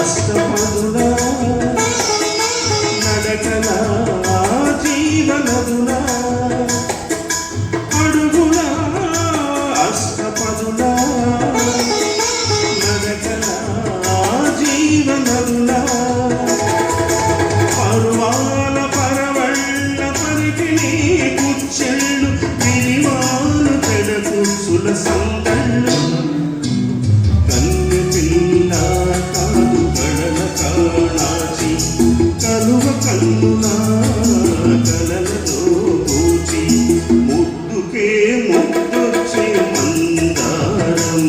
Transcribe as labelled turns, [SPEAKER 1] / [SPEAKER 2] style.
[SPEAKER 1] అష్టపదులా నడకల జీవనదులా అడుగుల అష్టపదులా నడకల జీవనదులా పరువాల పరవళ్ళ పరికిణి కుచ్చెళ్ళు విరివాలు తెడకుసుల సందళ్ళు కన్ను పిల్ల కాదు కడల కాణాచి కలువ కన్నులా కలలతో పూచి ముద్దుకే ముద్దొచ్చే మందారం